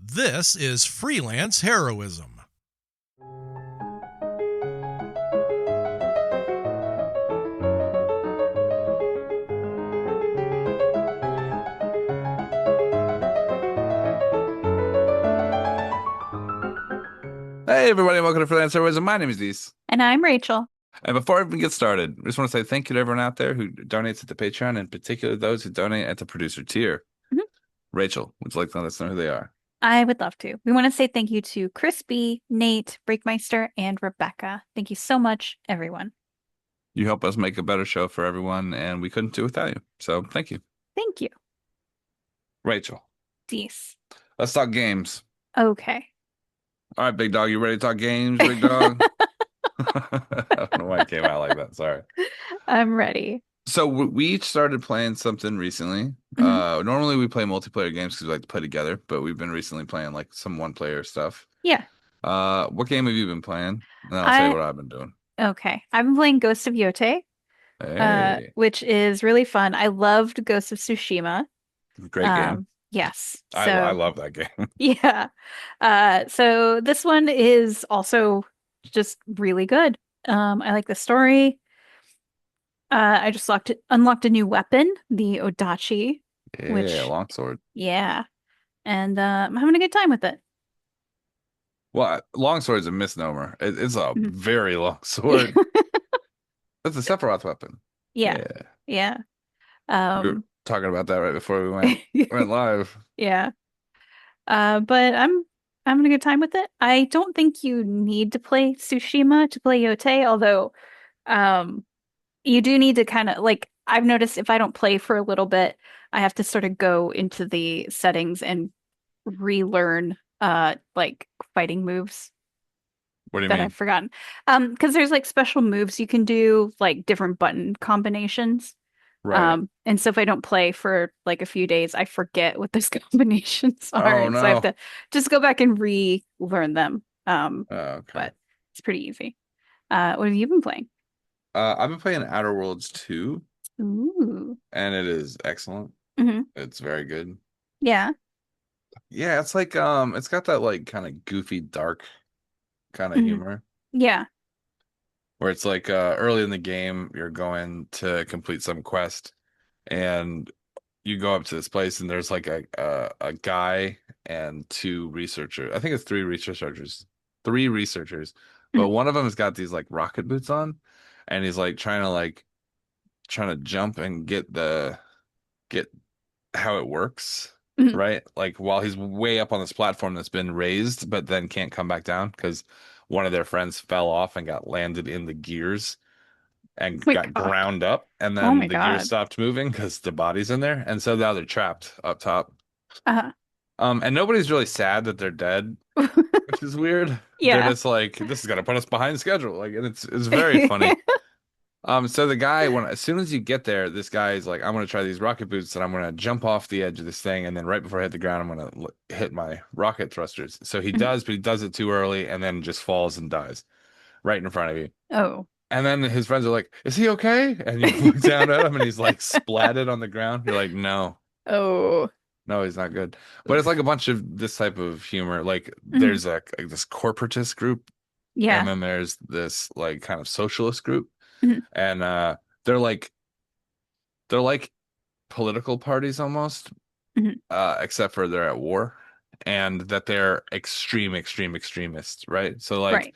This is Freelance Heroism. Hey everybody, welcome to Freelance Heroism. My name is Dees. And I'm Rachel. And before I even get started, I just want to say thank you to everyone out there who donates at the Patreon, in particular those who donate at the producer tier. Mhm. Rachel, would you like to let us know who they are? I would love to. We want to say thank you to Crispy, Nate, Breakmeister, and Rebecca. Thank you so much, everyone. You help us make a better show for everyone, and we couldn't do it without you. So thank you. Thank you. Rachel, Dees. let's talk games. Okay. All right, big dog, you ready to talk games, big dog? I don't know why it came out like that. Sorry. I'm ready. So we each started playing something recently. Mhm. Normally we play multiplayer games because we like to play together, but we've been recently playing like some one-player stuff. Yeah. What game have you been playing? And then I'll tell you I what I've been doing. okay. I've been playing Ghost of Yote, Hey, which is really fun. I loved Ghost of Tsushima. great game. Yes. I So love that game. yeah. So this one is also just really good. I like the story. I just unlocked a new weapon, the Odachi, Yeah, which, longsword. yeah, and I'm having a good time with it. Well, longsword is a misnomer. It's a Mhm. very long sword. That's a Sephiroth weapon. Yeah, Yeah, yeah, we were um, talking about that right before we went live. yeah. But I'm having a good time with it. I don't think you need to play Tsushima to play Yote, although, um, you do need to kind of like I've noticed if I don't play for a little bit, I have to sort of go into the settings and relearn like fighting moves What do you that I've mean? forgotten. Because there's like special moves you can do, like different button combinations. Right. And so if I don't play for like a few days, I forget what those combinations are. Oh And so I have no. to just go back and relearn them. Okay. But it's pretty easy. What have you been playing? I've been playing Outer Worlds 2, Ooh. and it is excellent. Hmm. It's very good. Yeah. Yeah, it's like it's got that like kind of goofy, dark kind of Hmm. humor Yeah. where it's like early in the game you're going to complete some quest and you go up to this place and there's like a guy and two researchers. I think it's three researchers, but Hmm. one of them has got these like rocket boots on and he's trying to jump and get how it works, Hmm. right? Like while he's way up on this platform that's been raised, but then can't come back down because one of their friends fell off and got landed in the gears Oh and my got God. ground up, and Oh then my the gears God. stopped moving because the body's in there, and so now they're trapped up top. Uh, And nobody's really sad that they're dead, which is weird. They're yeah. just like, this is gonna put us behind schedule. Like, and it's very funny. So the guy, when as soon as you get there, this guy is like, I'm gonna try these rocket boots and I'm gonna jump off the edge of this thing, and then right before I hit the ground, I'm gonna hit my rocket thrusters. So he Mhm. does, but he does it too early and then just falls and dies right in front of you. Oh. And then his friends are like, "Is he okay?" And you look down at him and he's like splatted on the ground. You're like, "No, Oh. no, he's not good." But it's like Oof. a bunch of this type of humor. Like Mhm. there's this corporatist group, and Yeah. then there's this like kind of socialist group, Mhm. and they're like they're like political parties almost, Mhm. except for they're at war, and that they're extremists, right? Right.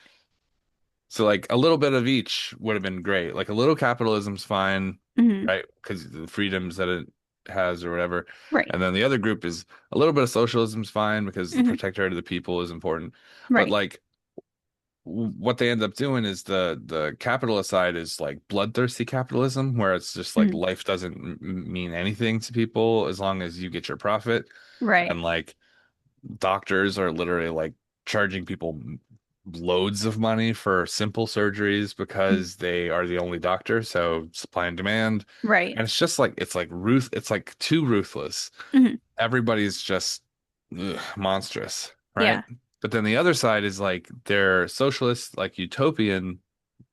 So like a little bit of each would have been great. Like a little capitalism's fine, Mhm. right? Because the freedoms that it has or whatever. Right. And then the other group is a little bit of socialism's fine because the Mhm. protectorate of the people is important. But Right. like what they end up doing is the capitalist side is like bloodthirsty capitalism, where it's just like Mhm. life doesn't mean anything to people as long as you get your profit. Right. And like doctors are literally like charging people loads of money for simple surgeries Mhm. because they are the only doctor, so supply and demand. Right. And it's just like it's like too ruthless. Mhm. Everybody's just monstrous, right? Yeah. But then the other side is like they're socialist, like utopian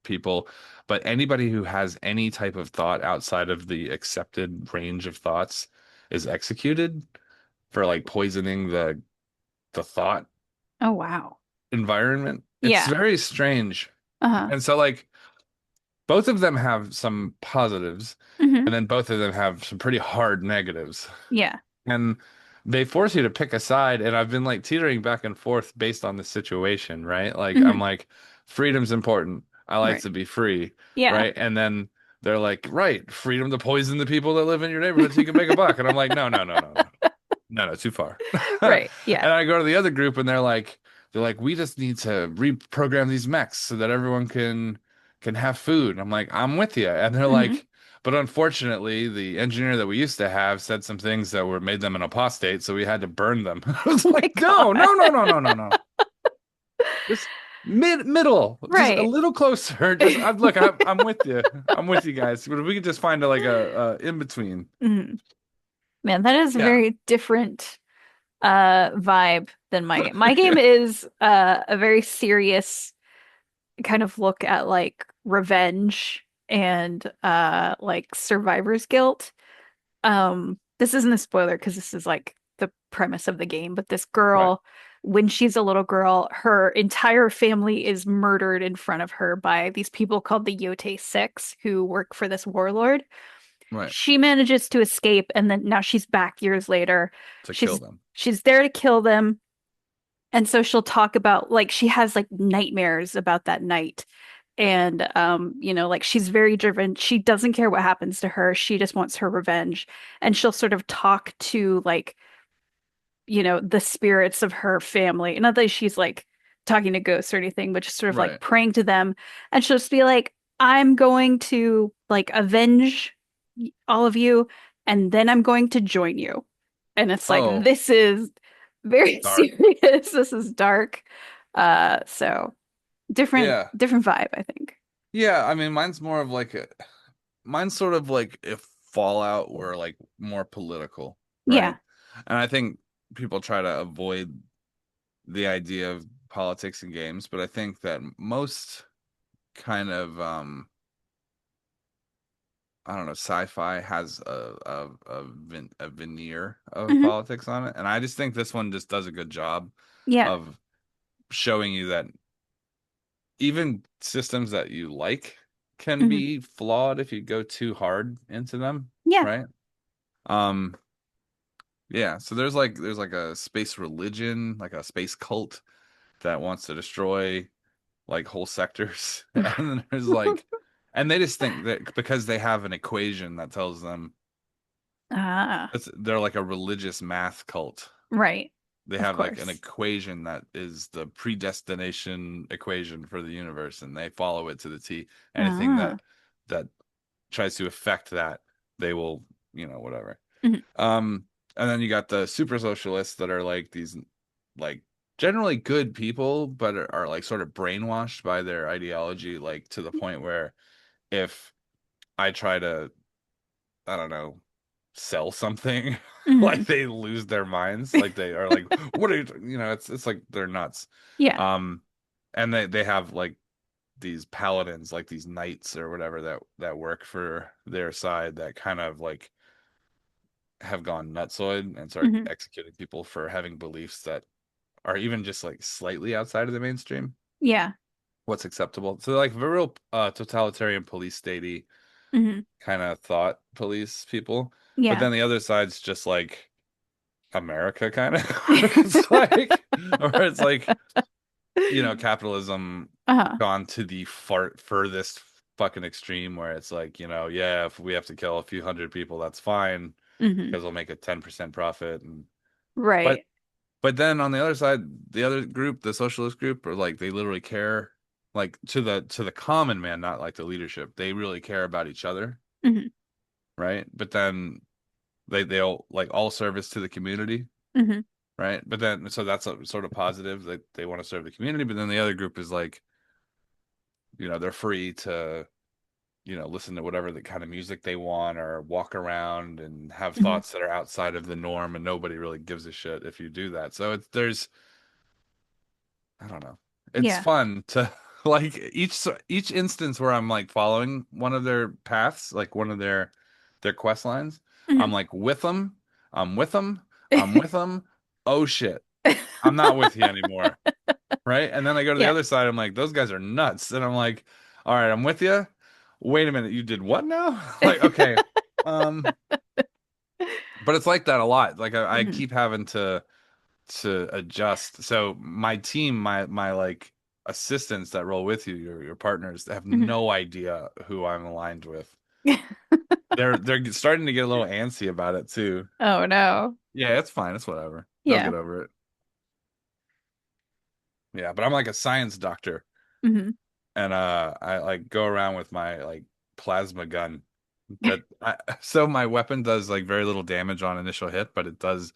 people, but anybody who has any type of thought outside of the accepted range of thoughts is executed for like poisoning the the thought Oh, wow. environment. It's Yeah. very strange. Uh-huh. And so like both of them have some positives, Hmm. and then both of them have some pretty hard negatives. Yeah. And they force you to pick a side, and I've been like teetering back and forth based on the situation, right? Like I'm Hmm. like, freedom's important. I like Right. to be free, Yeah. right? And then they're like, right, freedom to poison the people that live in your neighborhood so you can make a buck. And I'm like, no, no, no, no, no. No, no, too far. Right. Yeah. And I go to the other group and they're like, we just need to reprogram these mechs so that everyone can have food. And I'm like, I'm with you. And they're Hmm. like, but unfortunately, the engineer that we used to have said some things that were made them an apostate, so we had to burn them. I was Oh my like, no, God. no, no, no, no, no, no. Just middle, just a Right. little closer. Just look, I'm with you. I'm with you guys. But if we could just find a in between. Mhm. Man, that is a Yeah. very different vibe than my game. My game is a very serious kind of look at like revenge and like survivor's guilt. This isn't a spoiler because this is like the premise of the game, but this Right. girl, when she's a little girl, her entire family is murdered in front of her by these people called the Yote Six who work for this warlord. Right. She manages to escape, and then now she's back years later. To kill She's them. she's there to kill them, and so she'll talk about like she has like nightmares about that night. And like she's very driven. She doesn't care what happens to her. She just wants her revenge. And she'll sort of talk to like, the spirits of her family. Not that she's like talking to ghosts or anything, but just sort of like Right. praying to them. And she'll just be like, I'm going to like avenge all of you, and then I'm going to join you. And it's like, Oh, this is very dark. serious. This is dark. So different, Yeah. different vibe, I think. Yeah, I mean mine's sort of like if Fallout were like more political, right? Yeah. And I think people try to avoid the idea of politics in games, but I think that most kind of I don't know, sci-fi has a veneer of Hmm. politics on it. And I just think this one just does a good job Yeah. of showing you that even systems that you like can Hmm. be flawed if you go too hard into them, Yeah. right? Um, yeah, so there's like a space religion, like a space cult that wants to destroy like whole sectors. And then there's like and they just think that because they have an equation that tells them Ah, they're like a religious math cult. right. They Of have like an course. equation that is the predestination equation for the universe, and they follow it to the T. Anything Ah. that tries to affect that, they will, whatever. Mhm. Um, and then you got the super socialists that are like these, like generally good people, but are like sort of brainwashed by their ideology, like to the point where if I try to, I don't know, sell something, like Mhm. they lose their minds. Like they are like, what are it's like they're nuts. Yeah. Um, and they have like these paladins, like these knights or whatever that work for their side that kind of like have gone nutsoid and start Hmm. executing people for having beliefs that are even just like slightly outside of the mainstream. Yeah. What's acceptable. So like the real totalitarian police statey Hmm. kind of thought police people. But Yeah. then the other side's just like America kind of. It's like capitalism Uh-huh. gone to the furthest fucking extreme where it's like, yeah, if we have to kill a few hundred people, that's fine Hmm. because we'll make a 10% profit. And but Right. but then on the other side, the other group, the socialist group, are like they literally care like to the common man, not like the leadership. They really care about each other, Hmm. right? But then they'll like all service to the community, Hmm. right? But then so that's a sort of positive that they want to serve the community, but then the other group is like, they're free to, listen to whatever the kind of music they want or walk around and have Hmm. thoughts that are outside of the norm, and nobody really gives a shit if you do that. So there's I don't know. It's Yeah. fun to like each instance where I'm like following one of their paths, like one of their quest lines. I'm Hmm. like with them. I'm with them. I'm with them. Oh shit. I'm not with you anymore. Right? And then I go to the Yeah. other side, I'm like, those guys are nuts. And I'm like, all right, I'm with you. Wait a minute, you did what now? Like, okay. Um, but it's like that a lot. Like I Mhm. keep having to adjust. So my team, my like assistants that roll with you, your partners, have Mhm. no idea who I'm aligned with. They're starting to get a little antsy about it too. Oh no. Yeah, it's fine. It's whatever. They'll Yeah. get over it. Yeah, but I'm like a science doctor, Hmm. and I like go around with my like plasma gun. So my weapon does like very little damage on initial hit, but it does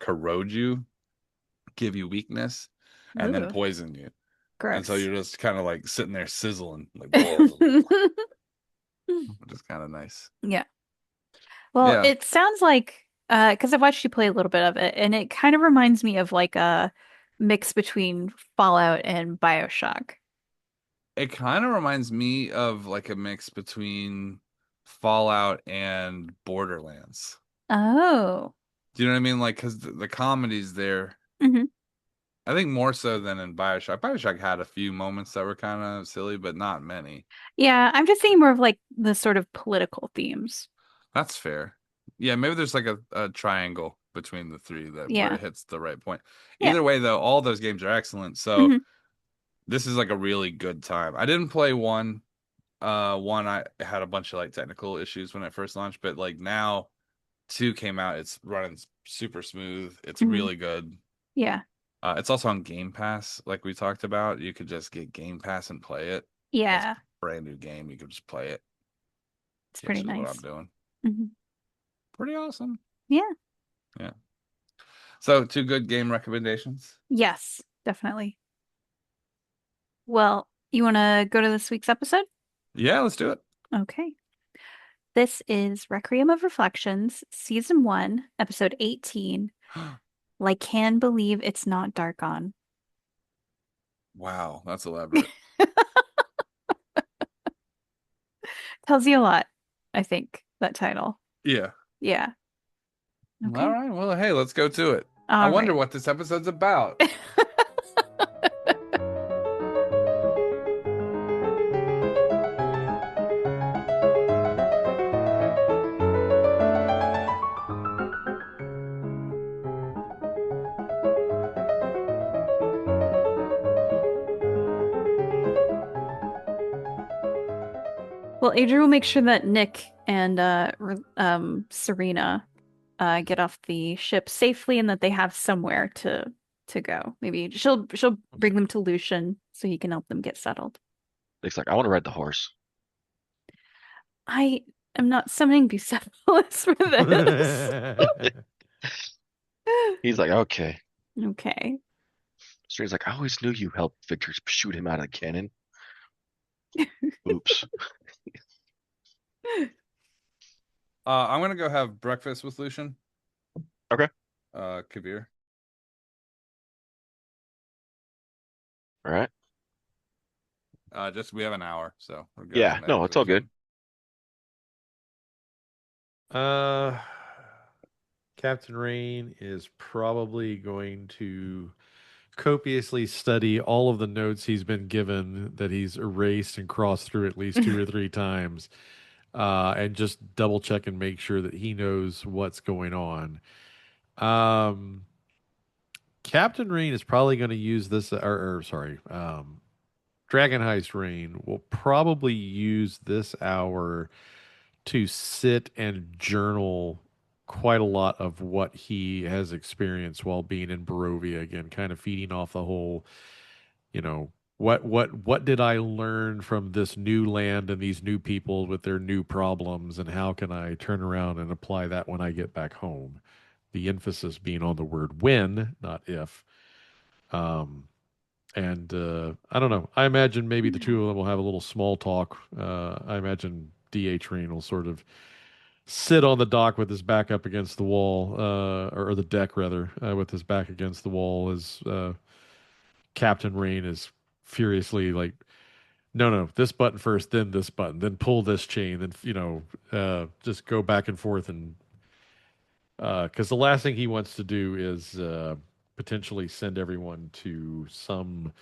corrode you, give you weakness, and then Ooh, poison you. And so gross. you're just kind of like sitting there sizzling, like whoa, which is kind of nice. Yeah. Well, Yeah, it sounds like because I've watched you play a little bit of it, and it kind of reminds me of like a mix between Fallout and BioShock. it kind of reminds me of like a mix between Fallout and Borderlands. Oh. Do you know what I mean? Like, because the comedy's there. Hmm. I think more so than in BioShock. BioShock had a few moments that were kind of silly, but not many. Yeah, I'm just thinking more of like the sort of political themes. That's fair. Yeah, maybe there's like a triangle between the three that where Yeah. it hits the right point. Yeah. Either way, though, all those games are excellent. So Hmm. this is like a really good time. I didn't play one. One I had a bunch of like technical issues when it first launched, but like now two came out. It's running super smooth. It's Hmm. really good. Yeah. It's also on Game Pass, like we talked about. You could just get Game Pass and play it. It's a Yeah. brand new game. You could just play it, It's pretty which is what I'm nice. doing. Hmm. Pretty awesome. Yeah. Yeah. So, two good game recommendations. Yes, definitely. Well, you want to go to this week's episode? Yeah, let's do it. Okay. This is Requiem of Reflections, Season 1, Episode 18. Lycan believe it's not Darkon. Wow, that's elaborate. Tells you a lot, I think, that title. Yeah. Yeah. All Okay. right. Well, hey, let's go to it. I All wonder right. what this episode's about. Well, Adrian will make sure that Nick and Serena get off the ship safely and that they have somewhere to go. Maybe she'll bring them to Lucian so he can help them get settled. Nick's like, I want to ride the horse. I am not summoning Bucephalus for this. He's like, okay. Okay. Strange's like, I always knew you helped Victor shoot him out of the cannon. Oops. I'm gonna go have breakfast with Lucian. Okay. Kabir. All right. Just we have an hour, so we're good Yeah, on that no, it's all good. Uh, Captain Rain is probably going to copiously study all of the notes he's been given that he's erased and crossed through at least two or three times, and just double check and make sure that he knows what's going on. Um, Captain Rain is probably going to use this, or sorry, Dragon Heist Rain will probably use this hour to sit and journal quite a lot of what he has experienced while being in Barovia again, kind of feeding off the whole, what did I learn from this new land and these new people with their new problems, and how can I turn around and apply that when I get back home? The emphasis being on the word when, not if. Um, and I don't know. I imagine maybe the two of them will have a little small talk. I imagine DH Rain will sort of sit on the dock with his back up against the wall, or the deck rather, with his back against the wall as Captain Rain is furiously like, no, no, this button first, then this button, then pull this chain, then just go back and forth, and because the last thing he wants to do is potentially send everyone to some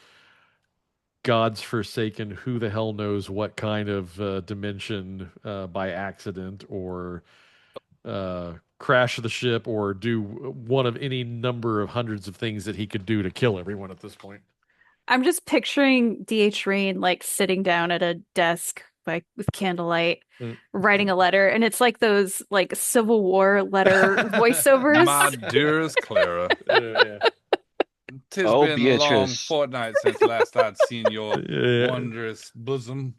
God's forsaken, who the hell knows what kind of dimension by accident, or crash the ship, or do one of any number of hundreds of things that he could do to kill everyone at this point. I'm just picturing DH Rain like sitting down at a desk like with candlelight Mm. writing a letter, and it's like those like Civil War letter voiceovers. My dearest Clara, Yeah. 'tis Oh, been a long Beatrice. fortnight since last I'd seen your Yeah. wondrous bosom.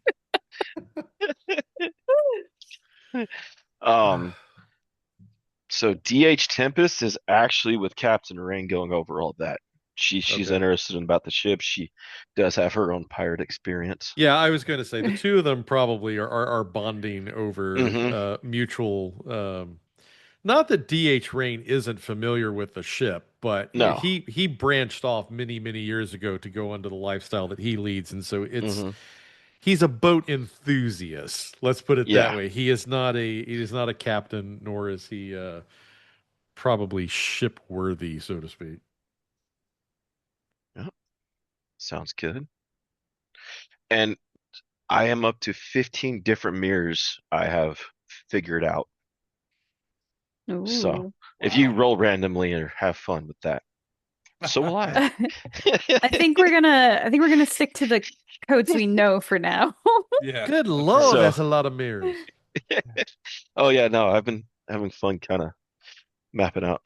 So DH Tempest is actually with Captain Rain going over all that. She's Okay. interested about the ship. She does have her own pirate experience. Yeah, I was going to say the two of them probably are bonding over Mhm. mutual. Not that DH Rain isn't familiar with the ship, but No. he branched off many years ago to go into the lifestyle that he leads, and so Mhm. he's a boat enthusiast. Let's put it that Yeah. way. He is not a captain, nor is he probably ship worthy, so to speak. Yep. Sounds good. And I am up to 15 different mirrors I have figured out. So Ooh. if you Wow. roll randomly or have fun with that, so will I. I think we're gonna stick to the codes we know for now. Yeah. Good that's lord, So- that's a lot of mirrors. Oh yeah, no, I've been having fun kind of mapping out.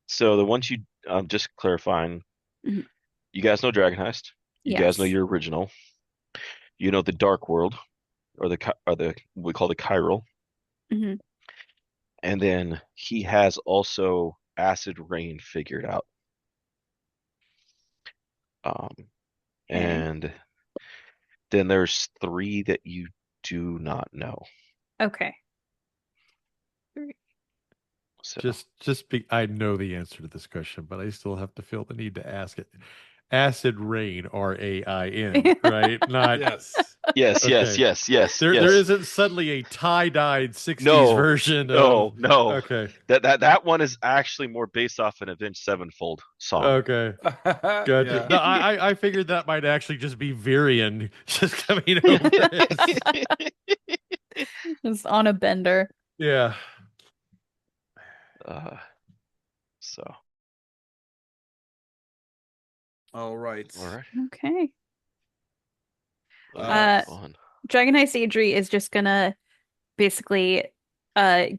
So the ones you just clarifying, Mhm. you guys know Dragon Heist. You guys know Yes. your original. You know the Dark World, or the we call the Chiral. Mhm. And then he has also Acid Rain figured out. Um, Okay. and then there's 3 that you do not know. Okay. So I know the answer to this question, but I still have to feel the need to ask it. Acid Rain, RAIN, right? Not Yes. yes, yes, okay. yes, yes, There yes. isn't suddenly a tie-dyed 60s No, version no, of no. okay. That one is actually more based off an Avenged Sevenfold song. Okay. Gotcha. Yeah. No, I figured that might actually just be Virion just coming over. Just on a bender. Yeah. uh, so All right. all right. Okay. Uh, Fun. Dragon Heist Adri is just gonna basically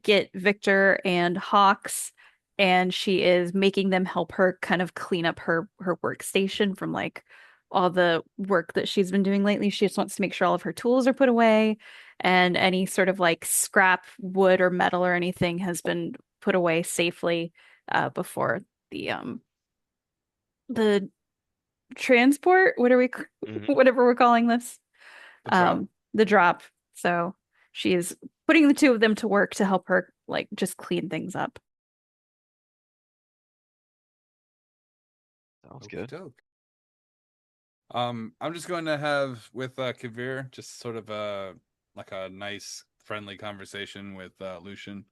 get Victor and Hawks, and she is making them help her kind of clean up her workstation from like all the work that she's been doing lately. She just wants to make sure all of her tools are put away and any sort of like scrap wood or metal or anything has been put away safely before the transport. What are we Mhm. whatever we're calling this? The drop. The drop. So she is putting the two of them to work to help her like just clean things up. Sounds Okey good. doke. I'm just going to have with Kavir just sort of like a nice friendly conversation with Lucian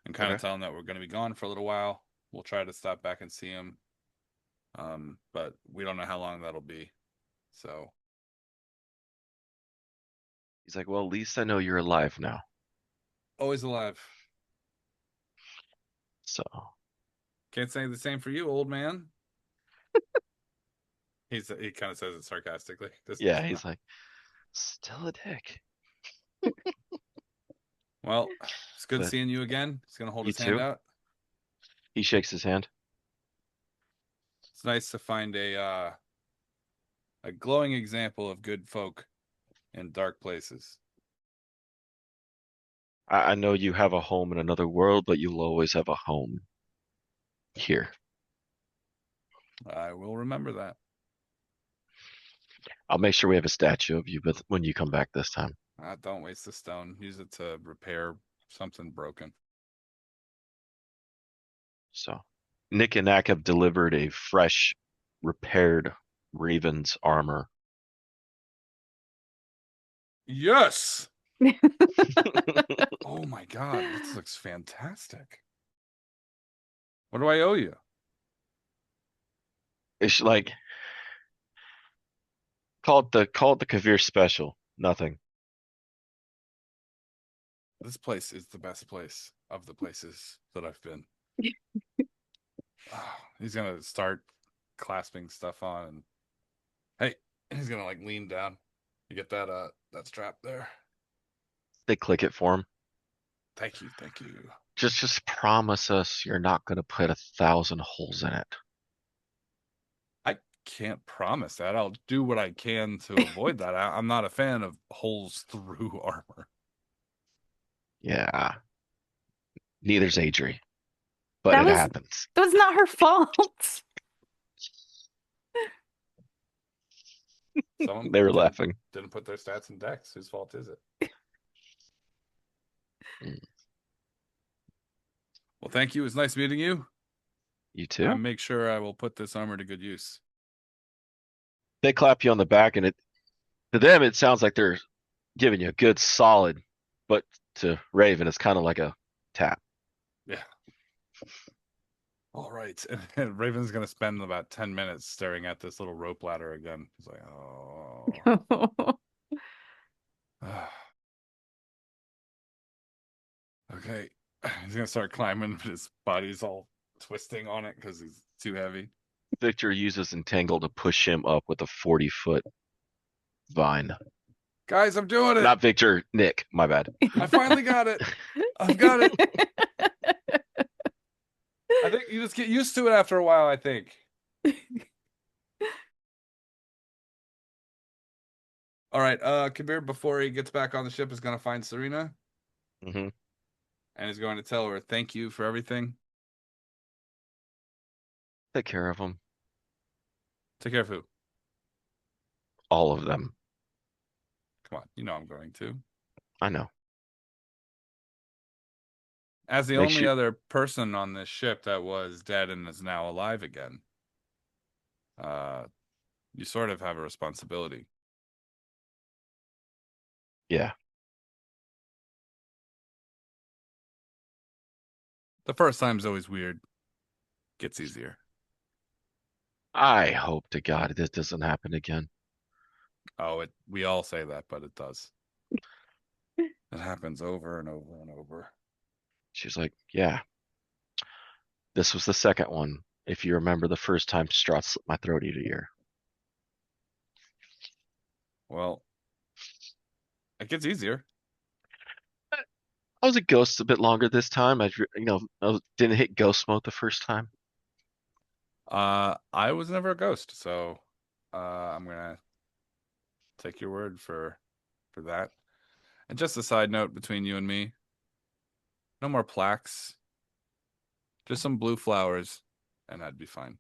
and kind of Okay. tell him that we're going to be gone for a little while. We'll try to stop back and see him. But we don't know how long that'll be. So He's like, well, at least I know you're alive now. always alive. So Can't say the same for you, old man. He kind of says it sarcastically. yeah, he's like, still a dick. Well, it's good But seeing you again. He's gonna hold you his hand too. out. He shakes his hand. It's nice to find a glowing example of good folk in dark places. I know you have a home in another world, but you'll always have a home here. I will remember that. I'll make sure we have a statue of you, but when you come back this time. Don't waste the stone. Use it to repair something broken. So Nick and Nak have delivered a fresh, repaired Raven's armor. Yes. Oh my god, this looks fantastic. What do I owe you? It's like call it the Kavir special. Nothing. This place is the best place of the places that I've been. Oh, he's gonna start clasping stuff on, and hey, he's gonna like lean down. You get that strap there. They click it for him. Thank you, thank you. Just promise us you're not gonna put 1,000 holes in it. I can't promise that. I'll do what I can to avoid that. I'm not a fan of holes through armor. Yeah. Neither's Adri, but That it was happens. that was not her fault. Someone They were laughing. didn't put their stats in decks. Whose fault is it? Mm. Well, thank you. It's nice meeting you. You I too? make sure I will put this armor to good use. They clap you on the back, and to them it sounds like they're giving you a good solid, but to Raven it's kind of like a tap. Yeah. All right. And Raven's gonna spend about 10 minutes staring at this little rope ladder again. He's like, oh. Okay. He's gonna start climbing, but his body's all twisting on it because he's too heavy. Victor uses Entangle to push him up with a 40-foot vine. Guys, I'm doing it. Not Victor, Nick, my bad. I finally got it. I've got it. I think you just get used to it after a while, I think. All right, Kabir, before he gets back on the ship, is gonna find Serena. Mm-hmm. And is going to tell her thank you for everything. Take care of them. Take care of who? All of them. Come on, you know I'm going to. I know. As the Make only sure- other person on this ship that was dead and is now alive again, you sort of have a responsibility. Yeah. The first time's always weird. Gets easier. I hope to God this doesn't happen again. Oh, we all say that, but it does. It happens over and over and over. She's like, yeah. This was the second one. If you remember the first time Strahd slit my throat ear. Well, it gets easier. I was a ghost a bit longer this time. I didn't hit ghost mode the first time. I was never a ghost, so I'm gonna take your word for that. And just a side note between you and me, no more plaques. Just some blue flowers, and I'd be fine.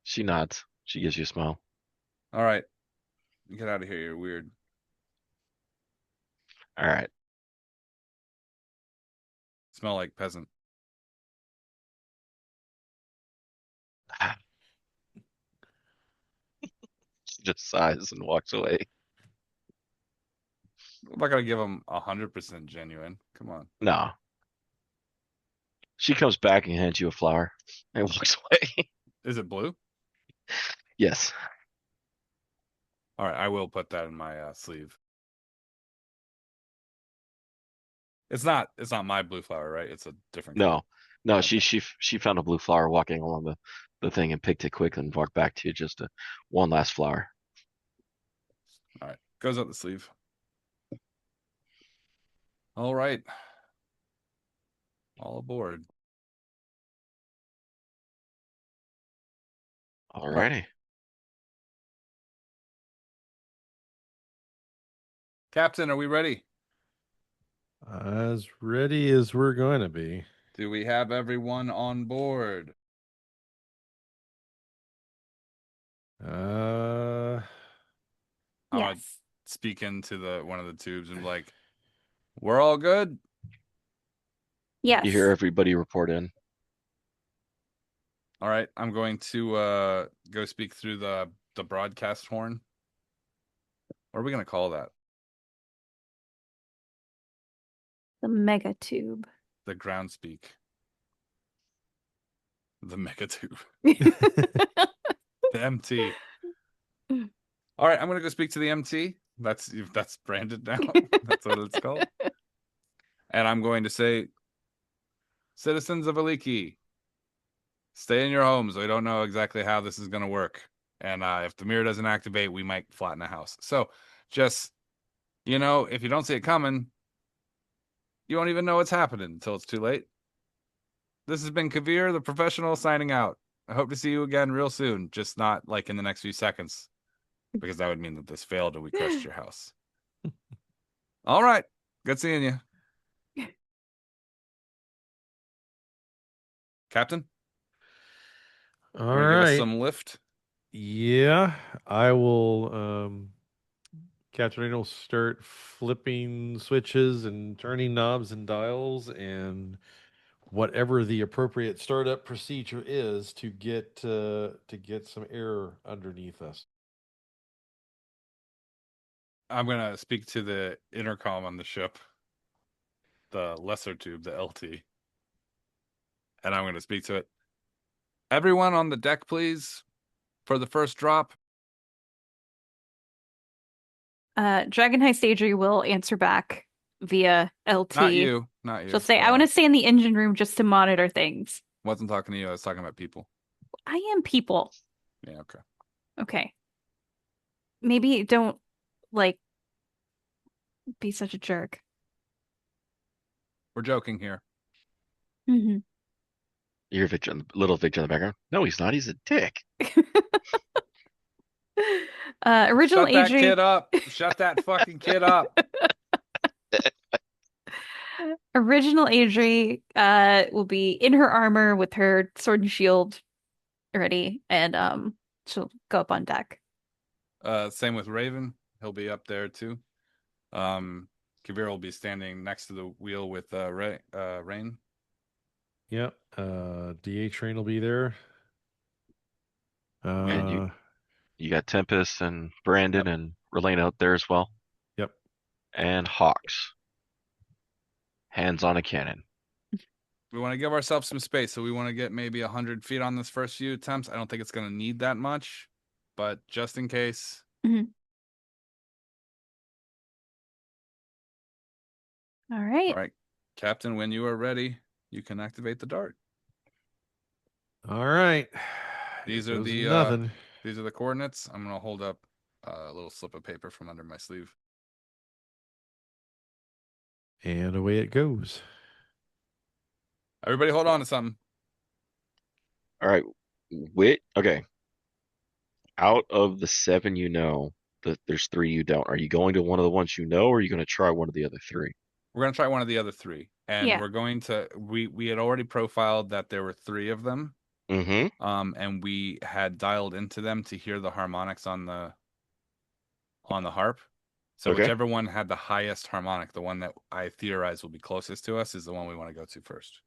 She nods. She gives you a smile. All right. Get out of here. You're weird. All right. Smell like peasant. She just sighs and walks away. I'm not gonna give him 100% genuine. Come on. No. She comes back and hands you a flower and walks away. Is it blue? Yes. All right. I will put that in my sleeve. It's not my blue flower, right? It's a different No. No, Okay. she found a blue flower walking along the thing and picked it quick and walked back to you just one last flower. All right. Goes up the sleeve. All right. All aboard. Alrighty. Captain, are we ready? As ready as we're going to be. Do we have everyone on board? Uh, I'm gonna Yes. speak into one of the tubes and be like, we're all good. Yes. You hear everybody report in. All right, I'm going to go speak through the broadcast horn. What are we gonna call that? The mega tube. The ground speak. The Megatube. The MT. All right, I'm gonna go speak to the MT. That's branded now. That's what it's called. And I'm going to say, citizens of Aliki, stay in your homes. We don't know exactly how this is gonna work. And if the mirror doesn't activate, we might flatten a house. So just, if you don't see it coming, you won't even know what's happening until it's too late. This has been Kavir, the professional, signing out. I hope to see you again real soon, just not like in the next few seconds, because that would mean that this failed and we crushed your house. All right. Good seeing you. Captain? All Want to give us right. some lift? Yeah, I will. Catherine will start flipping switches and turning knobs and dials and whatever the appropriate startup procedure is to get some air underneath us. I'm gonna speak to the intercom on the ship, the lesser tube, the LT, and I'm gonna speak to it. Everyone on the deck, please, for the first drop. Dragon High Stagery will answer back via LT. Not you. She'll say, I want to stay in the engine room just to monitor things. Wasn't talking to you. I was talking about people. I am people. Yeah, okay. Okay. Maybe don't, be such a jerk. We're joking here. Mm-hmm. You're little Victor in the background. No, he's not. He's a dick. Original Shut that Adri. kid up. Shut that fucking kid up. Original Adri will be in her armor with her sword and shield ready, and she'll go up on deck. Same with Raven. He'll be up there too. Kavir will be standing next to the wheel with Rain. Yep. DH Train will be there. And you got Tempest and Brandon and Relane out there as well. Yep. And Hawks. Hands on a cannon. We want to give ourselves some space, so we want to get maybe 100 feet on this first few attempts. I don't think it's going to need that much, but just in case. Mm-hmm. All right. All right, Captain, when you are ready, you can activate the dart. All right. These are the coordinates. I'm going to hold up a little slip of paper from under my sleeve. And away it goes. Everybody hold on to something. All right. Okay. Out of the 7 there's 3 you don't. Are you going to one of the ones you know, or are you going to try one of the other 3? We're going to try one of the other 3. And Yeah. we're going to, we had already profiled that there were 3 of them. Mm-hmm. And we had dialed into them to hear the harmonics on the harp. So Okay. whichever one had the highest harmonic, the one that I theorize will be closest to us, is the one we want to go to first.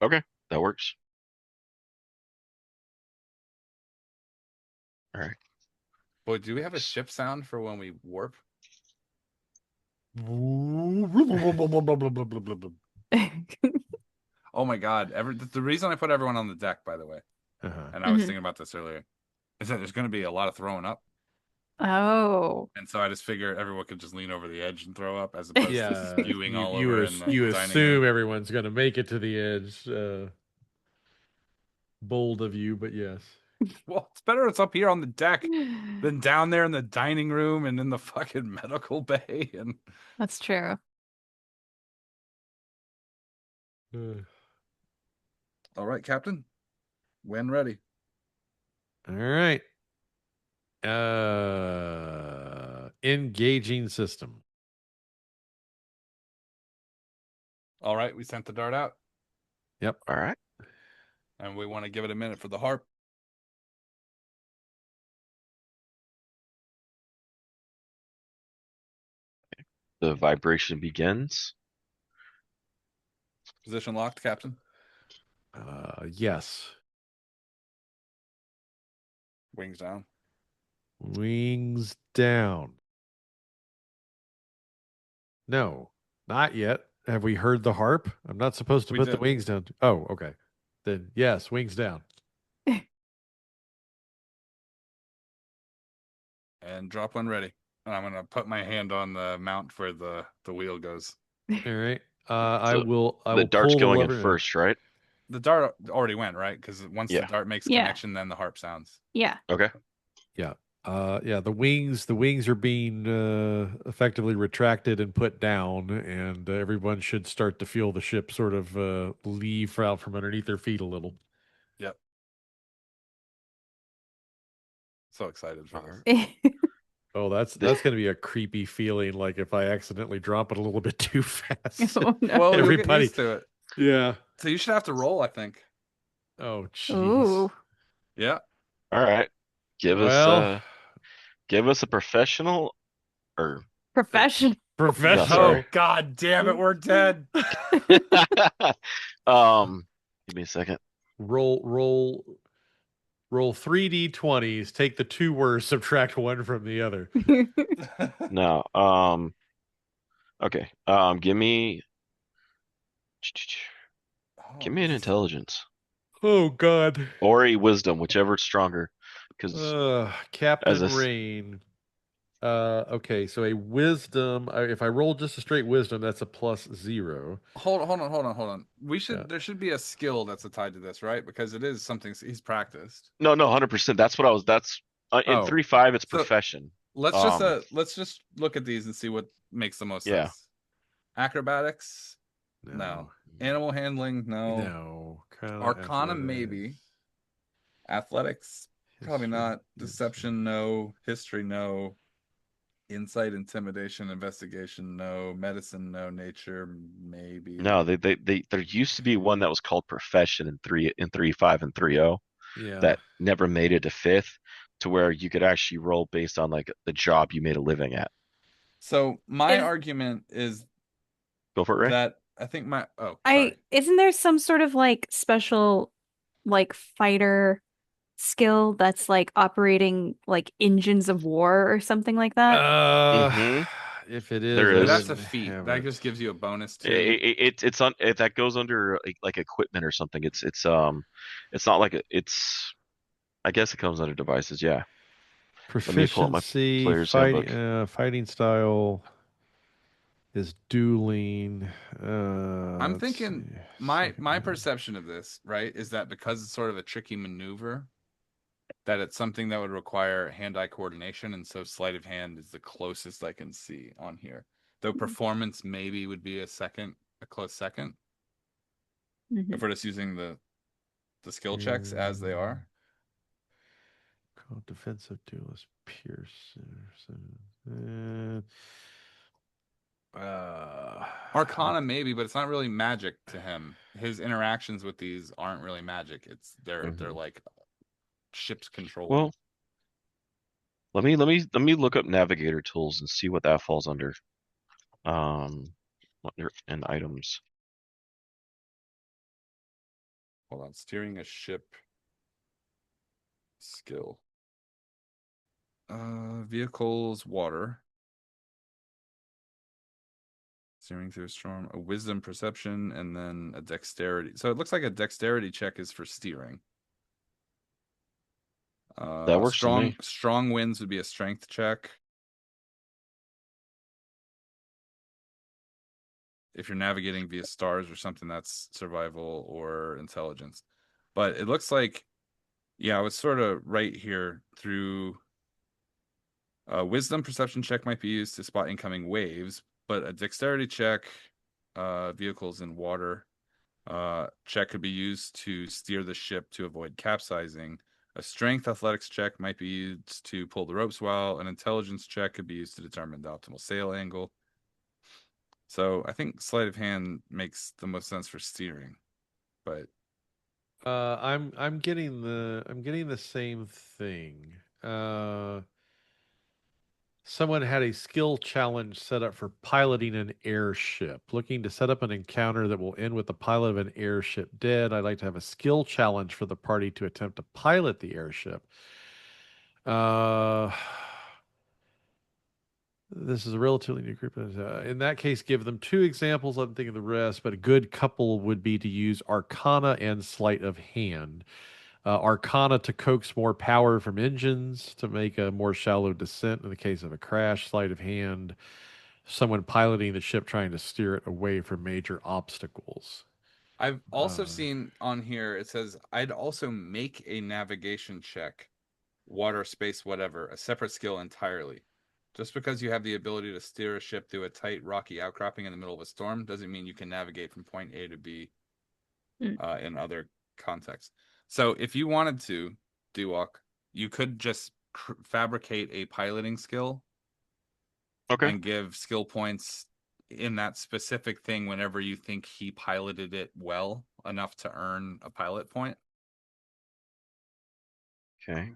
Okay, that works. All right. Boy, do we have a ship sound for when we warp? Oh my god! The reason I put everyone on the deck, by the way, and I was thinking about this earlier, is that there's going to be a lot of throwing up. Oh. And so I just figure everyone could just lean over the edge and throw up, as opposed to spewing all over in the you dining assume room. everyone's going to make it to the edge. Bold of you, but yes. Well, it's better it's up here on the deck than down there in the dining room and in the fucking medical bay. And That's true. all right, Captain, when ready. All right. Engaging system. All right, we sent the dart out. Yep. All right. And we want to give it a minute for the harp. The vibration begins. Position locked, Captain. Yes. Wings down. Wings down. No, not yet. Have we heard the harp? I'm not supposed to We put did. the wings down. Oh, okay. Then yes, wings down. And drop one ready. And I'm gonna put my hand on the mount where the wheel goes. All right. I So will the dart's pull the going in lever. first, right? The dart already went, right? Because once the Yeah. dart makes Yeah. connection, then the harp sounds. Yeah. Okay. Yeah. Yeah, the wings are being effectively retracted and put down, and everyone should start to feel the ship sort of leave out from underneath their feet a little. Yep. So excited for Alright. this. Oh, that's going to be a creepy feeling, like if I accidentally drop it a little bit too fast. Oh no. Well, you'll get Everybody- used to it. Yeah. So you should have to roll, I think. Oh, jeez. Ooh. Yeah. All right. Give Well, us a professional or Professional. professional. sorry. Oh, God damn it, we're dead. give me a second. Roll 3d20s, take the two worst, subtract one from the other. No. Okay. Give me Oh, an intelligence Oh God. or a wisdom, whichever's stronger. Because Captain as a Rain. Okay, so a wisdom. If I roll just a straight wisdom, that's a +0. Hold on. Yeah. There should be a skill that's tied to this, right? Because it is something he's practiced. no, 100%. That's what I was. That's in Oh. 3.5. It's So, profession. Let's just look at these and see what makes the most Yeah. sense. Acrobatics? No. Animal handling? No. No. Kinda Arcana, athletics. maybe. Athletics? Probably History, not. yes. Deception? No. History? No. Insight, intimidation, investigation? No. Medicine? No. Nature? Maybe. No, they there used to be one that was called profession in 3.5 and 3.0 Yeah. that never made it to 5th, to where you could actually roll based on like the job you made a living at. So my Is- argument is Go for it, Ray. that I think sorry. Isn't there some sort of like special like fighter skill that's like operating like engines of war or something like that? Mhm. If it is, There I is. That's a didn't feat. have That it. just gives you a bonus to It's on that goes under like equipment or something. It's not like it's. I guess it comes under devices. Yeah. Let me pull up my Proficiency, player's fighting style is dueling. I'm Let's thinking see. my Second perception of this, right, is that because it's sort of a tricky maneuver, that it's something that would require hand-eye coordination, and so sleight of hand is the closest I can see on here. Though performance maybe would be a close second, Mhm. if we're just using the skill checks as they are. Called defensive duelist Pearson. Arcana maybe, but it's not really magic to him. His interactions with these aren't really magic. They're like ships control. Well, let me look up navigator tools and see what that falls under. And items. Hold on, steering a ship skill. Vehicles, water. Steering through a storm, a wisdom perception, and then a dexterity. So it looks like a dexterity check is for steering. That works for me. Strong winds would be a strength check. If you're navigating via stars or something, that's survival or intelligence. But it looks like, yeah, I was sort of right here through. Wisdom perception check might be used to spot incoming waves, but a dexterity check, vehicles in water, check could be used to steer the ship to avoid capsizing. A strength athletics check might be used to pull the ropes, while an intelligence check could be used to determine the optimal sail angle. So I think sleight of hand makes the most sense for steering, but I'm getting the same thing. Someone had a skill challenge set up for piloting an airship. Looking to set up an encounter that will end with the pilot of an airship dead. I'd like to have a skill challenge for the party to attempt to pilot the airship. This is a relatively new group. In that case, give them 2 examples. I'm thinking of the rest, but a good couple would be to use Arcana and Sleight of Hand. Arcana to coax more power from engines to make a more shallow descent in the case of a crash. Sleight of Hand, someone piloting the ship trying to steer it away from major obstacles. I've also seen on here, it says, I'd also make a navigation check, water, space, whatever, a separate skill entirely. Just because you have the ability to steer a ship through a tight, rocky outcropping in the middle of a storm doesn't mean you can navigate from point A to B in other contexts. So if you wanted to, D-Walk, you could just fabricate a piloting skill Okay. and give skill points in that specific thing whenever you think he piloted it well enough to earn a pilot point. Okay.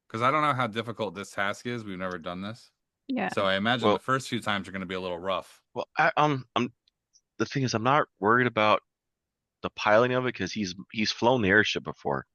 Because I don't know how difficult this task is. We've never done this. Yeah. So I imagine Well- the first few times are going to be a little rough. Well, I'm the thing is, I'm not worried about the piloting of it because he's flown the airship before.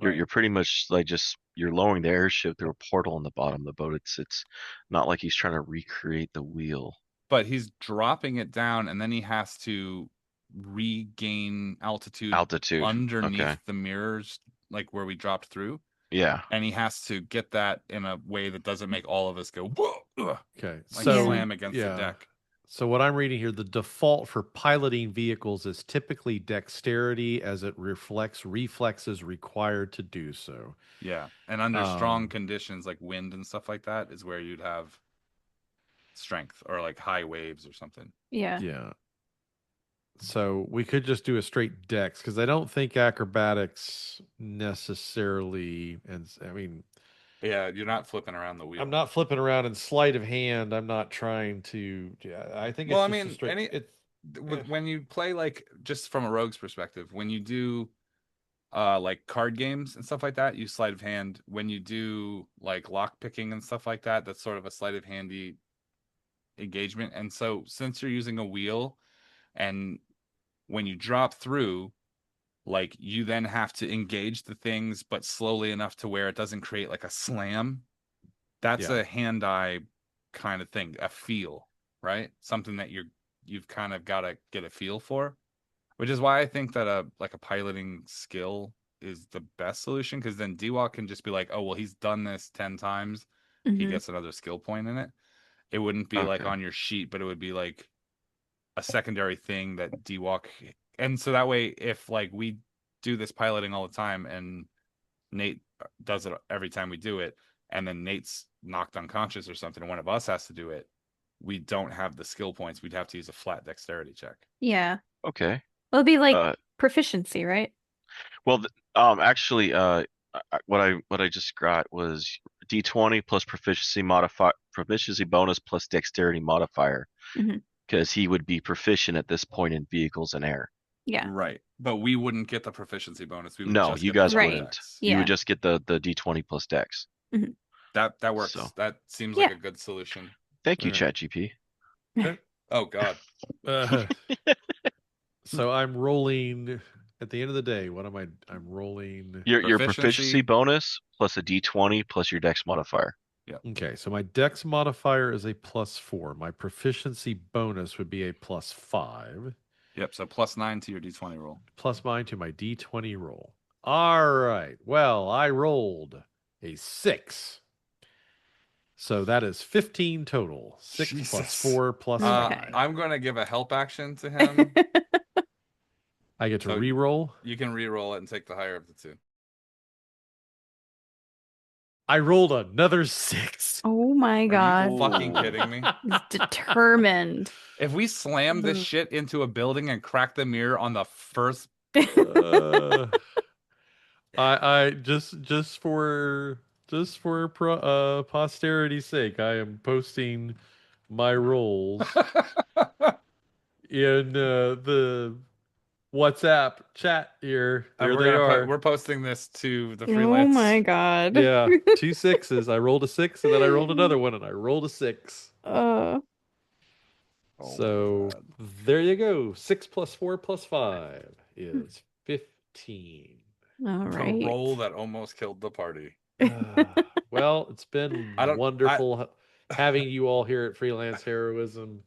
Right. You're pretty much like you're lowering the airship through a portal in the bottom of the boat. It's not like he's trying to recreate the wheel. But he's dropping it down, and then he has to regain altitude underneath Okay. the mirrors, like where we dropped through. Yeah. And he has to get that in a way that doesn't make all of us go, whoa, ugh, Okay, like so slam against the deck. So what I'm reading here, the default for piloting vehicles is typically dexterity, as it reflects reflexes required to do so. Yeah, and under strong conditions like wind and stuff like that is where you'd have strength or like high waves or something. Yeah. Yeah. So we could just do a straight dex because I don't think acrobatics necessarily, and I mean, Yeah, you're not flipping around the wheel. I'm not flipping around in sleight of hand. I'm not trying to. Yeah, I think. Well, it's I just a mean, straight. when you play, like, just from a rogue's perspective, when you do like card games and stuff like that, you sleight of hand. When you do like lock picking and stuff like that, that's sort of a sleight of handy engagement. And so since you're using a wheel, and when you drop through, like, you then have to engage the things but slowly enough to where it doesn't create like a slam. That's a hand-eye kind of thing, a feel, right? Something that you've kind of got to get a feel for, which is why I think that a piloting skill is the best solution, because then D-Walk can just be like, oh, well, he's done this 10 times. He gets another skill point in it. It wouldn't be like on your sheet, but it would be like a secondary thing that D-Walk. And so that way, if like we do this piloting all the time and Nate does it every time we do it, and then Nate's knocked unconscious or something, and one of us has to do it, we don't have the skill points. We'd have to use a flat dexterity check. Yeah. Okay. Well, it'd be like proficiency, right? Well, actually, what I just got was D20 plus proficiency bonus plus dexterity modifier, because he would be proficient at this point in vehicles and air. Yeah. Right. But we wouldn't get the proficiency bonus. We would No, just you get guys the wouldn't. dex. You would just get the D20 plus dex. That works. So. That seems like a good solution. Thank you, ChatGPT. Oh God. So I'm rolling at the end of the day. What am I? I'm rolling Your proficiency bonus plus a D20 plus your dex modifier. Yeah. Okay, so my dex modifier is a +4. My proficiency bonus would be a +5. Yep. So +9 to your D20 roll. Plus mine to my D20 roll. All right. Well, I rolled a 6. So that is 15 total. 6 Jesus. plus 4 plus 5. I'm going to give a help action to him. I get to re-roll. You can re-roll it and take the higher of the two. I rolled another 6. Oh my God. Are you fucking kidding me? He's determined. If we slam this shit into a building and crack the mirror on the first, I just for posterity's sake, I am posting my rolls in the WhatsApp chat here. There they are. We're posting this to the Oh Freelance. my God. Yeah, 2 6s. I rolled a 6, and then I rolled another one, and I rolled a 6. So there you go. 6 plus 4 plus 5 is 15. All right. The roll that almost killed the party. Well, it's been wonderful having you all here at Freelance Heroism.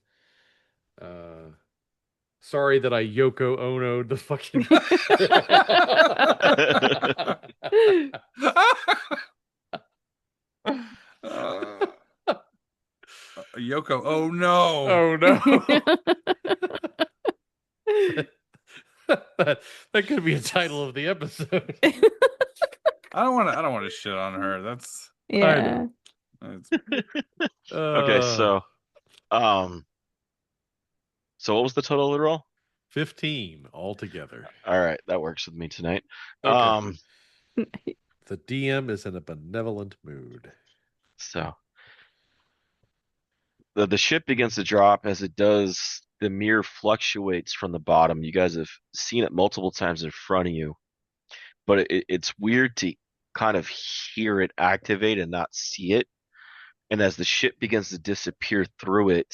Sorry that I Yoko Ono'd the fucking. Yoko, oh no. Oh no. that could be a title of the episode. I don't want to shit on her. That's Yeah. Okay, so what was the total of the roll? 15 altogether. All right, that works with me tonight. Okay. The DM is in a benevolent mood. So the ship begins to drop. As it does, the mirror fluctuates from the bottom. You guys have seen it multiple times in front of you, but it's weird to kind of hear it activate and not see it. And as the ship begins to disappear through it,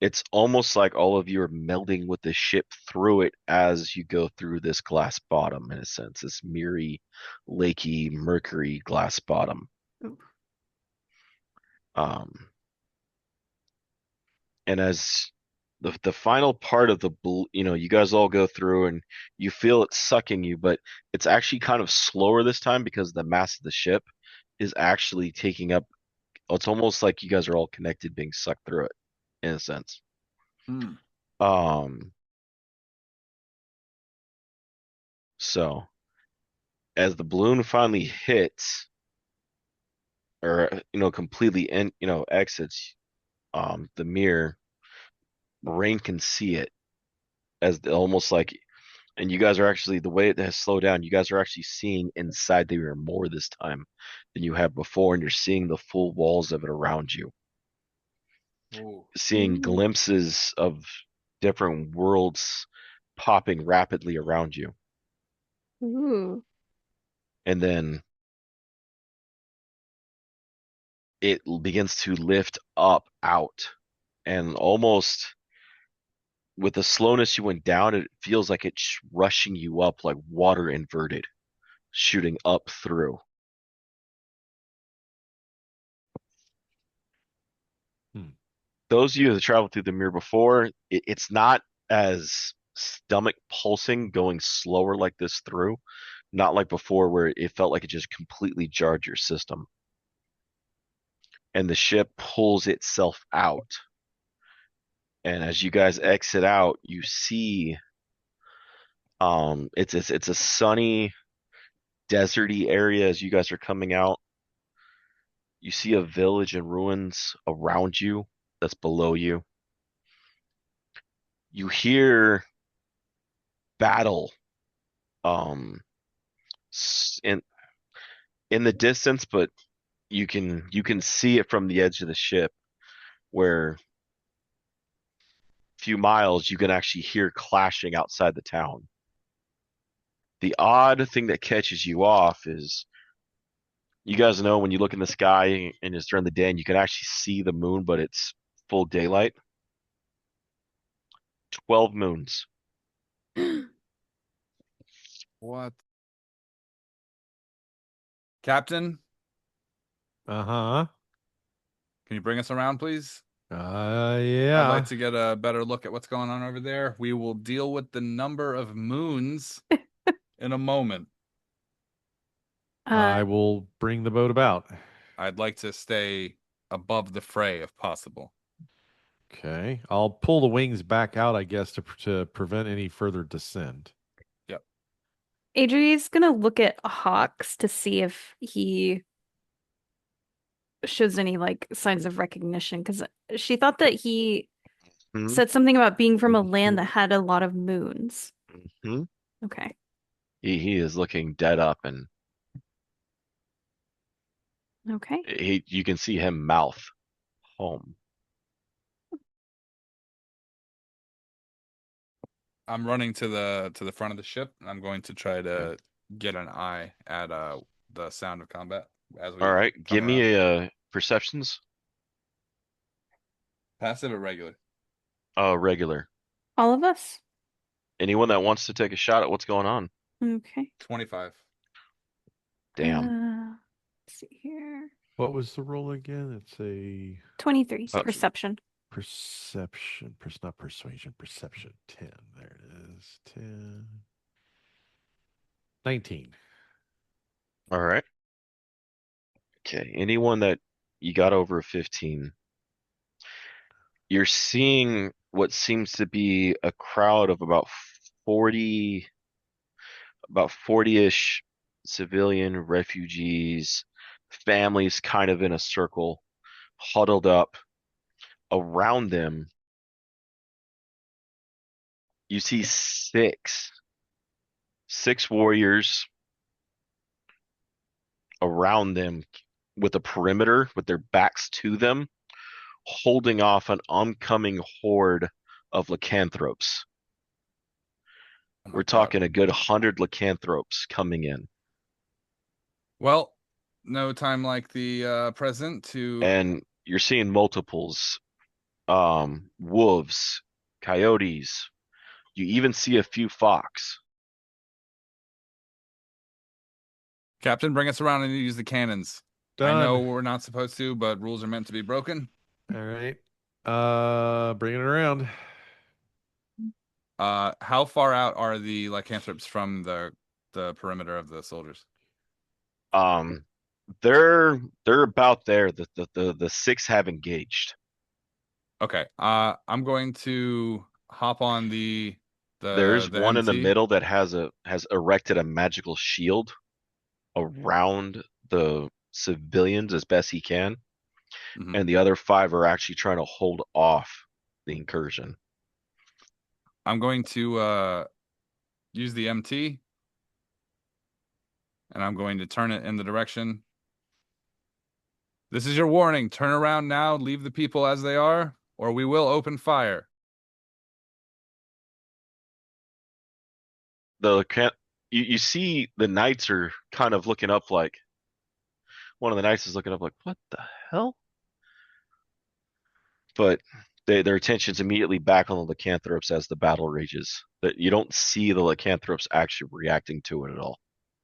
it's almost like all of you are melding with the ship through it as you go through this glass bottom, in a sense, this mirrory, lakey, mercury glass bottom. And as the final part of you guys all go through and you feel it sucking you, but it's actually kind of slower this time because the mass of the ship is actually taking up. It's almost like you guys are all connected, being sucked through it, in a sense. So as the balloon finally hits, or completely exits the mirror, Rain can see it as almost like, and you guys are actually, the way it has slowed down, you guys are actually seeing inside the mirror more this time than you have before, and you're seeing the full walls of it around you. Ooh. Seeing glimpses of different worlds popping rapidly around you. Ooh. And then it begins to lift up out, and almost with the slowness you went down, it feels like it's rushing you up like water inverted, shooting up through. Those of you that traveled through the mirror before, it's not as stomach pulsing going slower like this through, not like before where it felt like it just completely jarred your system. And the ship pulls itself out. And as you guys exit out, you see it's a sunny, deserty area as you guys are coming out. You see a village in ruins around you that's below you. You hear battle in the distance, but you can see it from the edge of the ship, where a few miles you can actually hear clashing outside the town. The odd thing that catches you off is, you guys know when you look in the sky and it's during the day and you can actually see the moon, but it's full daylight. 12 moons. What? Captain, Uh-huh. can you bring us around, please? Yeah. I'd like to get a better look at what's going on over there. We will deal with the number of moons in a moment. I will bring the boat about. I'd like to stay above the fray if possible. Okay. I'll pull the wings back out, I guess, to prevent any further descent. Yep. Adri's gonna look at Hawks to see if he shows any like signs of recognition, because she thought that he said something about being from a land that had a lot of moons. Okay. He is looking dead up, and okay. you can see him mouth home. I'm running to the front of the ship, and I'm going to try to get an eye at the sound of combat as we. All right, give around. me a perceptions. Passive or regular? Regular. All of us? Anyone that wants to take a shot at what's going on? Okay. 25. Damn. Let's see here. What was the roll again? It's a 23 Oh, perception. perception, not persuasion, perception. 10. There it is. 10. 19. all right. Okay. Anyone that you got over a 15, you're seeing what seems to be a crowd of 40, about 40-ish civilian refugees, families kind of in a circle, huddled up. Around them, you see six warriors around them with a perimeter with their backs to them, holding off an oncoming horde of lycanthropes. Oh my We're God. talking a good 100 lycanthropes coming in. Well, no time like the present to. And you're seeing multiples, wolves, coyotes. You even see a few fox. Captain, bring us around and use the cannons. I know Done. we're not supposed to, but rules are meant to be broken. All right. Bring it around. How far out are the lycanthropes from the perimeter of the soldiers? Um, they're about there. The six have engaged. Okay. I'm going to hop on There's the one in the MT. middle that has erected a magical shield around the civilians as best he can, Mhm. and the other five are actually trying to hold off the incursion. I'm going to use the MT, and I'm going to turn it in the direction. This is your warning. Turn around now, leave the people as they are, or we will open fire. You see the knights are kind of looking up like one of the knights is looking up like, what the hell? But their attention's immediately back on the lycanthropes as the battle rages. That you don't see the lycanthropes actually reacting to it at all.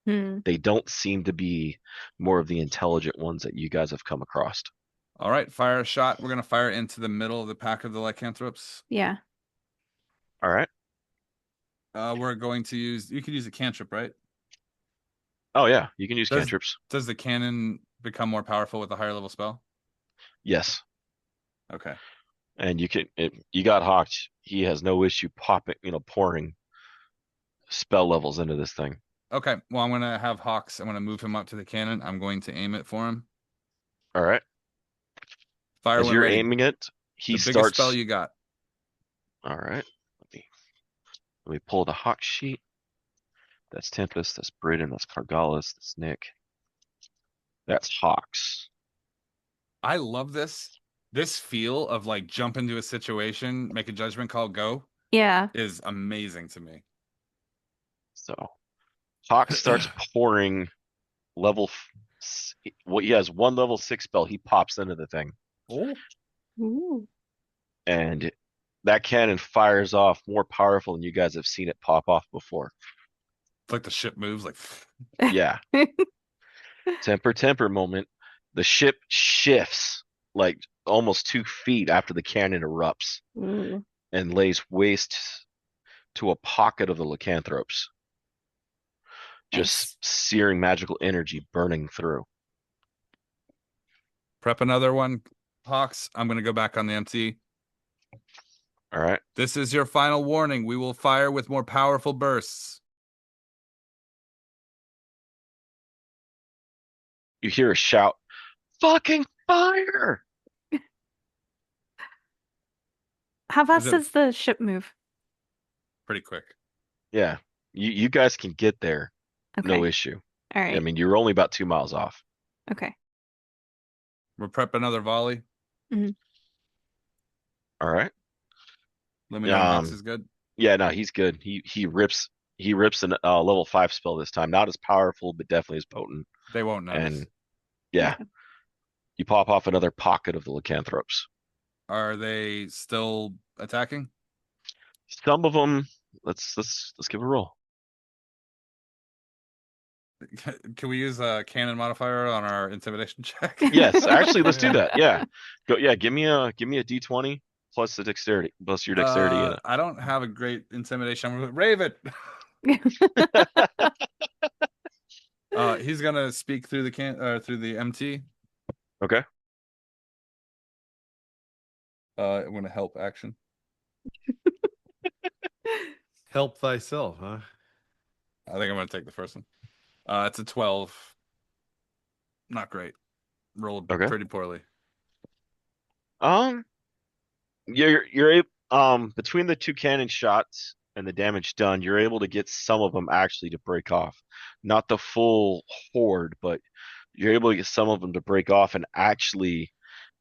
Hmm. They don't seem to be more of the intelligent ones that you guys have come across. All right, fire a shot. We're going to fire into the middle of the pack of the lycanthropes. Yeah. All right. We're going to use, you can use a cantrip, right? Oh yeah, you can use Does cantrips. does the cannon become more powerful with a higher level spell? Yes, Okay. and you got Hawked. He has no issue pouring spell levels into this thing. Okay. Well, I'm gonna have Hawks. I'm gonna move him up to the cannon. I'm going to aim it for him. All right. Fire As when you're ready. aiming it, The he biggest spell starts. you got. All right. Let me pull the Hawk sheet. That's Tempest. That's Britain. That's Cargalis. That's Nick. That's Hawks. I love this. This feel of like jump into a situation, make a judgment call, go Yeah. is amazing to me. So Hawk starts pouring level. Well, he has one level 6 spell. He pops into the thing, Oh. Ooh. and that cannon fires off more powerful than you guys have seen it pop off before. It's like the ship moves like Yeah. Temper moment. The ship shifts like almost 2 feet after the cannon erupts Ooh. and lays waste to a pocket of the lycanthropes. Just Nice. searing magical energy burning through. prep another one. Hawks, I'm gonna go back on the MT. All right. This is your final warning. We will fire with more powerful bursts. You hear a shout, fucking fire! How Is fast it does the ship move? pretty quick? Yeah. You guys can get there. No Okay. issue. All I right. mean, you're only about 2 miles off. Okay. We'll prep another volley. All right. Let me know when Hawks Um, is good. yeah, no, he's good. He rips an level 5 spell this time. Not as powerful, but definitely as potent. They won't notice. And yeah, Okay. you pop off another pocket of the lycanthropes. Are they still attacking? Some of them, let's give it a roll. Can we use a cannon modifier on our intimidation check? Yes, actually, let's do that. Yeah, go. Yeah, give me a D20 plus the dexterity plus your dexterity in it. I don't have a great intimidation. I'm gonna Raven. He's gonna speak through the through the MT. Okay. I'm gonna help action. Help thyself, huh? I think I'm gonna take the first one. It's a 12. Not great. Rolled Okay. pretty poorly. You're between the two cannon shots and the damage done, you're able to get some of them actually to break off. Not the full horde, but you're able to get some of them to break off and actually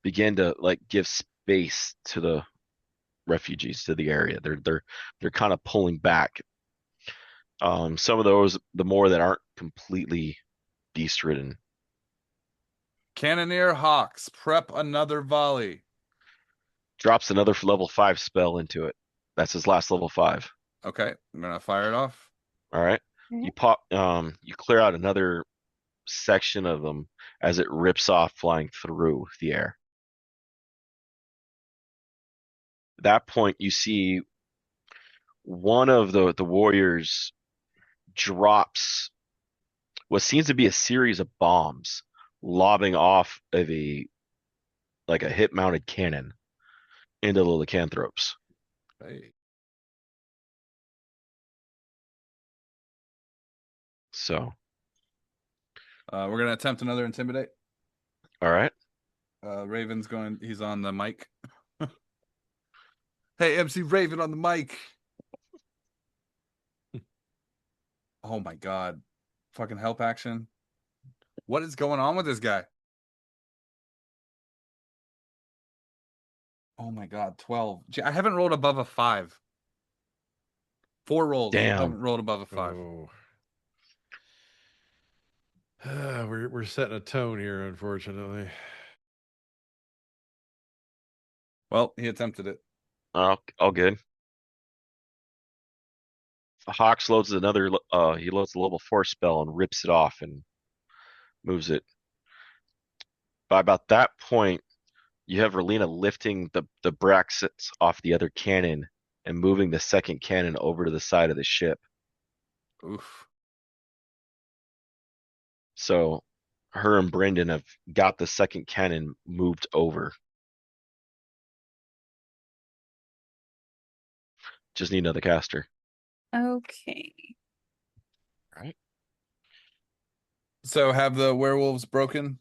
begin to like give space to the refugees to the area. They're kind of pulling back. Some of those, the more that aren't completely beast ridden. Cannoneer Hawks, prep another volley. Drops another level 5 spell into it. That's his last level 5. Okay, I'm gonna fire it off. All right. You you clear out another section of them as it rips off flying through the air. At that point, you see one of the warriors drops what seems to be a series of bombs lobbing off of a hip mounted cannon into the lycanthropes. Hey. So We're gonna attempt another intimidate. all right. Raven's going. He's on the mic. Hey, MC Raven on the mic. Oh my god. Fucking help action. What is going on with this guy? Oh my god, 12. Gee, I haven't rolled above a 5. 4 rolls. Damn. Haven't rolled above a 5. Oh. We're setting a tone here, unfortunately. Well, he attempted it. All good. Hawks loads another. He loads the level 4 spell and rips it off and moves it. By about that point, you have Relina lifting the brackets off the other cannon and moving the second cannon over to the side of the ship. Oof. So her and Brendan have got the second cannon moved over. Just need another caster. Okay. All right. So have the werewolves broken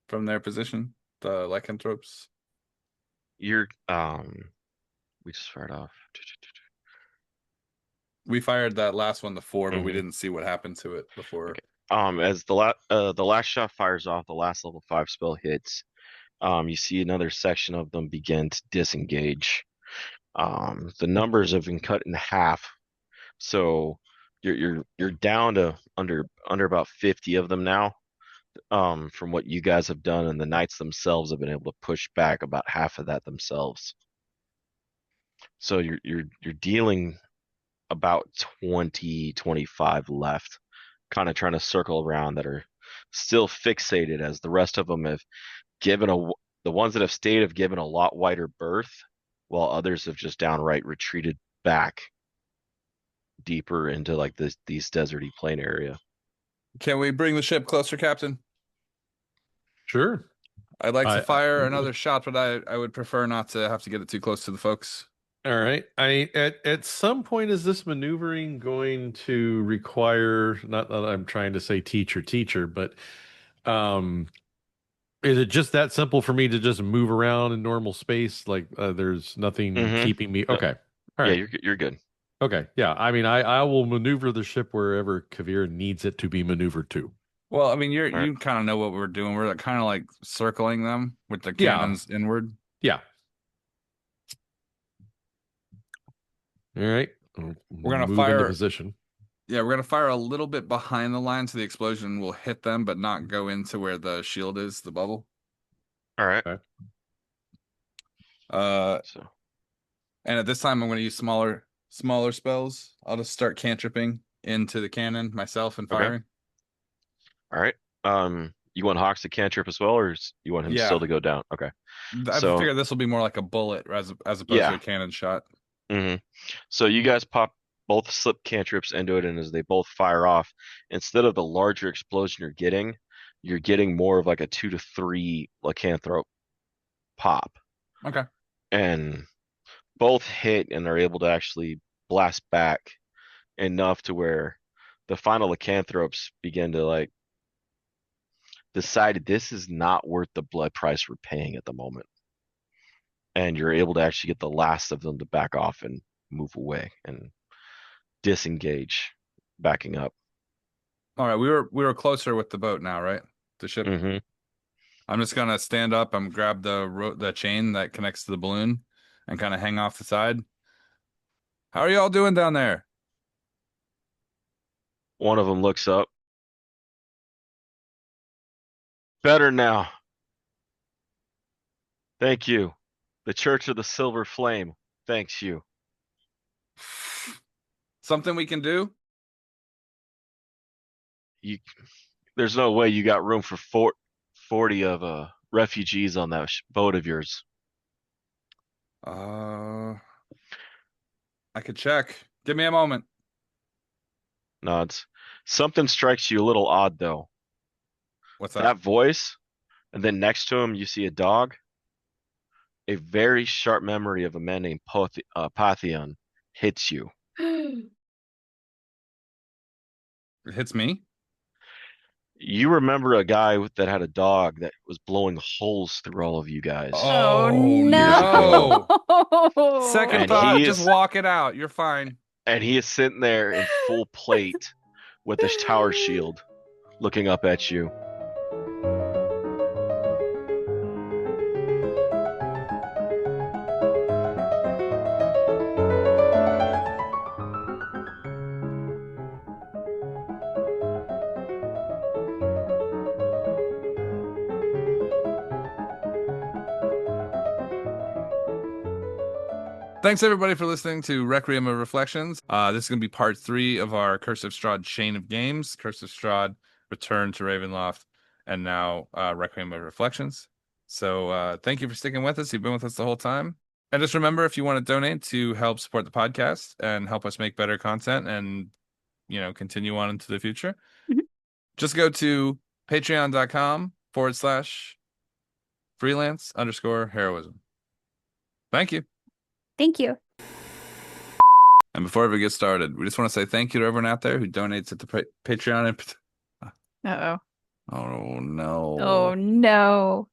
from their position? The lycanthropes? You're we just fired off. We fired that last one, the 4, but we Mhm. didn't see what happened to it before. Okay. As the last shot fires off, the last level 5 spell hits. You see another section of them begin to disengage. The numbers have been cut in half, so you're down to under about 50 of them now. From what you guys have done, and the knights themselves have been able to push back about half of that themselves. So you're dealing about 25 left, kind of trying to circle around that are still fixated, as the rest of them have given the ones that have stayed have given a lot wider berth, while others have just downright retreated back deeper into like these deserty plain area. Can we bring the ship closer, Captain? Sure. I'd like to fire another shot, but I would prefer not to have to get it too close to the folks. All right. At some point, is this maneuvering going to require, not that I'm trying to say teacher, but is it just that simple for me to just move around in normal space? Like there's nothing keeping me. Okay. All right. Yeah, you're good. Okay. Yeah. I mean, I will maneuver the ship wherever Kavir needs it to be maneuvered to. Well, I mean, you right. kind of know what we're doing. We're kind of like circling them with the cannons inward. Yeah. All right. We're gonna move fire into position. Yeah, we're gonna fire a little bit behind the line so the explosion will hit them, but not go into where the shield is, the bubble. All right. Okay. And at this time, I'm gonna use smaller spells. I'll just start cantripping into the cannon myself and Okay. firing. All right. You want Hawks to cantrip as well, or you want him Yeah. still to go down? Okay. I So figure this will be more like a bullet as opposed to yeah. a cannon shot. So you guys pop both slip cantrips into it, and as they both fire off, instead of the larger explosion you're getting more of like a 2 to 3 lycanthrope pop. Okay. And both hit and are able to actually blast back enough to where the final lycanthropes begin to like decide this is not worth the blood price we're paying at the moment. And you're able to actually get the last of them to back off and move away and disengage, backing up. All right, we were closer with the boat now, right? The ship. I'm just gonna stand up and grab the chain that connects to the balloon and kind of hang off the side. How are y'all doing down there? One of them looks up. Better now. Thank you. The Church of the Silver Flame thanks you. Something we can do? There's no way you got room for 40 of refugees on that boat of yours. I could check. Give me a moment. Nods. Something strikes you a little odd though. What's That voice, and then next to him you see a dog. A very sharp memory of a man named Pathion hits you. It hits me? You remember a guy that had a dog that was blowing holes through all of you guys. Oh, no. Second And thought, he just is- walk it out. You're fine. And he is sitting there in full plate with this tower shield looking up at you. Thanks everybody for listening to Requiem of Reflections. This is going to be part 3 of our Curse of Strahd chain of games. Curse of Strahd, Return to Ravenloft, and now Requiem of Reflections. So thank you for sticking with us. You've been with us the whole time. And just remember, if you want to donate to help support the podcast and help us make better content and, continue on into the future, just go to patreon.com/freelance_heroism. Thank you. Thank you. And before we get started, we just want to say thank you to everyone out there who donates at the Patreon. Uh-oh. Oh, no. Oh, no.